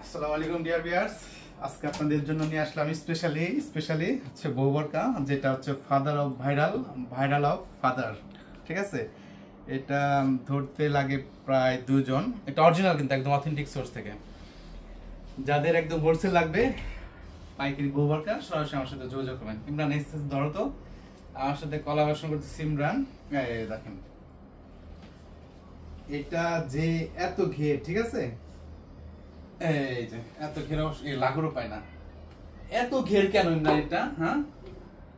আসসালামু আলাইকুম dear viewers, আজকে আপনাদের জন্য নিয়ে আসলাম স্পেশালি হচ্ছে বউবরকা, যেটা হচ্ছে father of viral of father. ঠিক আছে, এটা ধরতে লাগে প্রায় 2 জন। এটা অরিজিনাল কিন্তু একদম অথেন্টিক সোর্স থেকে। যাদের একদম হোলসেল লাগবে পাইকারি বউবরকা, সরাসরি আমার সাথে যোগাযোগ করবেন। ইমরান এসএস ধরো তো, আমার সাথে কোলাবোরেশন করতে ইমরান। এই দেখেন, এটা যে এত ঘের, ঠিক আছে, এই যে এত ঘের লাগুরও পায় না। এত ঘের কেন ইমরান এটা? হ্যাঁ,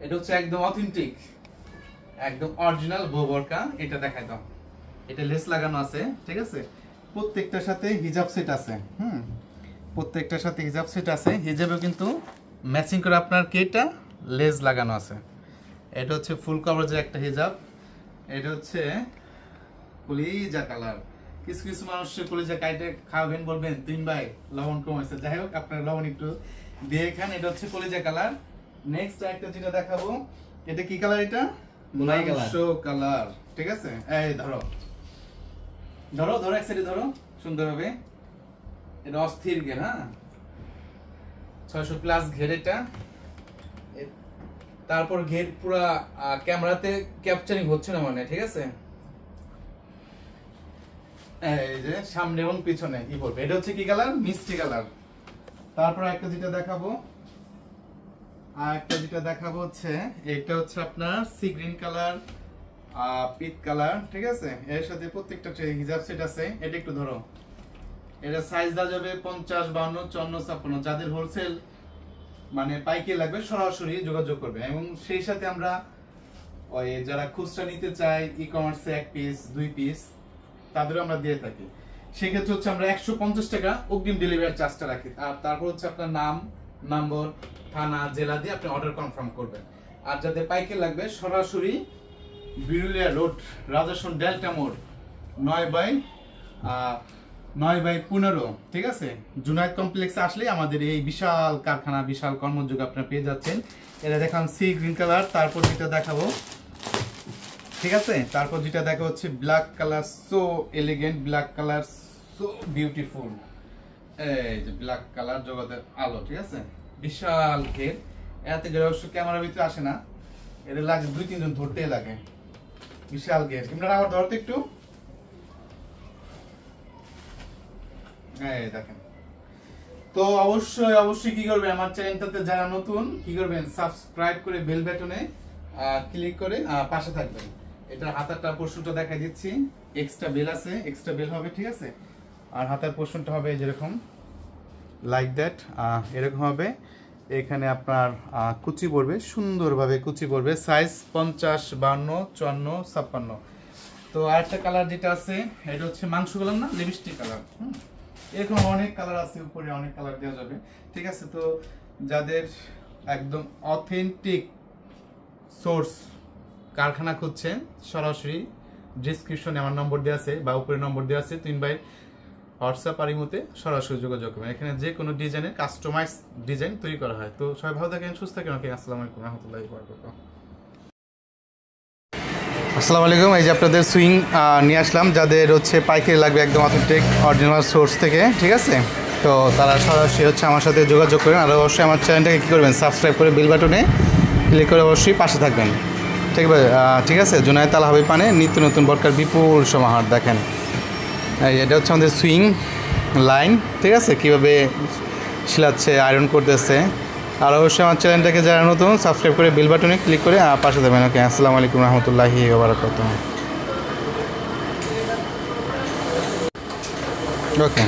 এটা হচ্ছে একদম অথেন্টিক, একদম অরিজিনাল বউবরকা। এটা দেখাই দাও, এটা লেস লাগানো আছে, ঠিক আছে, প্রত্যেকটার সাথে হিজাব সেট আছে। প্রত্যেকটার সাথে হিজাব সেট আছে। হিজাবেও কিন্তু ম্যাচিং করে আপনার কেটা লেস লাগানো আছে। এটা হচ্ছে ফুল কভারেজের একটা হিজাব। এটা হচ্ছে কলিজা কালার। কিছু কিছু মানুষের কলিজা কাইটে খাওয়াবেন, বলবেন 3 ভাই লবণ কম হয়েছে। যাই হোক, আপনার লবণ একটু দিয়ে খান। এটা হচ্ছে কলিজা কালার। নেক্সট একটা যেটা দেখাবো, এটা কি কালার? এটা মাংস কালার। ঠিক আছে, এই ধরো ধরো ধরো, এক সাইডে ধরো সুন্দর হবে। এটা অস্থির ঘের, হ্যাঁ, 600 প্লাস ঘের এটা। তারপর ঘের পুরা ক্যামেরাতে ক্যাপচারিং হচ্ছে না মানে, ঠিক আছে। এই যে সামনে এবং পিছনে কি বলবে, এটা হচ্ছে কি কালার? মিষ্টি কালার। তারপর একটা যেটা দেখাবো হচ্ছে, এটা হচ্ছে আপনার সি গ্রিন কালার, পিট কালার। ঠিক আছে, এর সাথে প্রত্যেকটা হিজাব সেট আছে। এটা একটু ধরো, এটা সাইজ দেওয়া যাবে 50, 52, 54, 56। যাদের হোলসেল মানে পাইকারি লাগবে সরাসরি যোগাযোগ করবে। এবং সেই সাথে আমরা ওই যারা খুচরা নিতে চাই ই কমার্সে 1 পিস 2 পিস, তাদেরও আমরা দিয়ে থাকি। সেক্ষেত্রে হচ্ছে আমরা 150 টাকা অগ্রিম ডেলিভারি চার্জটা রাখি। আর তারপর হচ্ছে আপনার নাম, নম্বর, থানা, জেলা দিয়ে আপনি অর্ডার কনফার্ম করবেন। আর যাদের পাইকারি লাগবে সরাসরি বিরুলিয়া রোড, রাজাসন ডেল্টা মোড়, 9/15, ঠিক আছে, জুনায়েদ কমপ্লেক্সে আসলে আমাদের এই বিশাল কারখানা, বিশাল কর্মযোগ আপনারা পেয়ে যাচ্ছেন। এটা দেখান সি গ্রিন কালার। তারপর যেটা দেখাবো, ঠিক আছে, তারপর যেটা দেখা হচ্ছে black colour, so elegant black colour, so beautiful. এই যে ব্ল্যাক কালার, জগতের আলো। ঠিক আছে, বিশাল ঘের। এত ঘের অবশ্য ক্যামেরার ভিতরে আসে না, এটা লাগে 2-3 জন ধরতেই লাগে। বিশাল ঘের। তোমরা আবার ধরতে একটু, এই দেখেন। তো অবশ্যই কি করবেন, আমার চ্যানেলটাতে যারা নতুন কি করবেন, সাবস্ক্রাইব করে বেল বাটনে ক্লিক করে পাশে থাকবেন। এটা হাতারটা পোর্শনটা দেখাই দিচ্ছি। এক্সট্রা বেল আছে, এক্সট্রা বেল হবে, ঠিক আছে। আর হাতার পোর্শনটা হবে যেরকম, লাইক দ্যাট, এরকম হবে। এখানে আপনার কুচি পড়বে, সুন্দরভাবে কুচি পড়বে। সাইজ 50, 52, 54, 56। তো আরেকটা কালার যেটা আছে, এটা হচ্ছে মাংস কালার না, লিপস্টিক কালার। এরকম অনেক কালার আছে, উপরে অনেক কালার দেওয়া যাবে। ঠিক আছে, তো যাদের একদম অথেন্টিক সোর্স কারখানা খুঁজছেন, সরাসরি ডিসক্রিপশনে আমার নম্বর দেওয়া আছে বা উপরে নম্বর দেওয়া আছে। 3 ভাই হোয়াটসঅ্যাপ আর ইমোতে সরাসরি যোগাযোগ করবেন। এখানে যে কোনো ডিজাইনের কাস্টমাইজ ডিজাইন তৈরি করা হয়। তো সবাই ভালো থাকেন, সুস্থ থাকেন। ওকে, আসসালামু আলাইকুম রহমতুল্লাহি ওয়া বারাকাতুহু। আসসালামু আলাইকুম। এই যে আপনাদের সুইং নিয়ে আসলাম, যাদের হচ্ছে পাইকারি লাগবে একদম অথেন্টিক অরিজিনাল সোর্স থেকে, ঠিক আছে। তো তারা সরাসরি হচ্ছে আমার সাথে যোগাযোগ করেন। আর অবশ্যই আমার চ্যানেলটাকে কী করবেন, সাবস্ক্রাইব করে বেল বাটনে ক্লিক করে অবশ্যই পাশে থাকবেন। ঠিক আছে। জুনায়েদ আল হাবিব পানে নিত্য নতুন বরকার বিপুল সমাহার। দেখেন, এটা হচ্ছে আমাদের সুইং লাইন, ঠিক আছে, কীভাবে শিলাচ্ছে, আয়রন করতেছে। আর অবশ্যই আমার চ্যানেলটাকে যারা নতুন, সাবস্ক্রাইব করে বেল বাটনে ক্লিক করে পাশে দেবেন। ওকে, আসসালামু আলাইকুম রহমতুল্লাহি ওয়া বারাকাতুহু। ওকে।